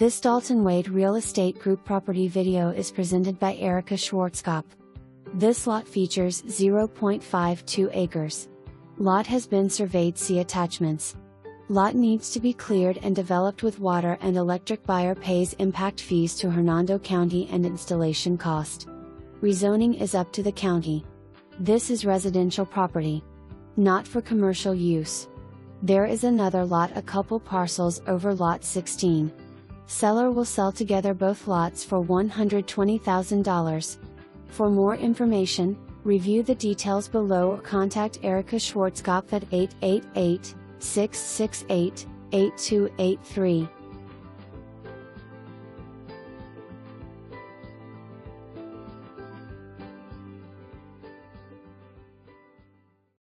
This Dalton Wade Real Estate Group property video is presented by Erika Schwarzkopf. This lot features 0.52 acres. Lot has been surveyed. See attachments. Lot needs to be cleared and developed with water and electric. Buyer pays impact fees to Hernando County and installation cost. Rezoning is up to the county. This is residential property, not for commercial use. There is another lot, a couple parcels over lot 16. Seller will sell together both lots for $120,000. For more information, review the details below or contact Erika Schwarzkopf at 888-668-8283.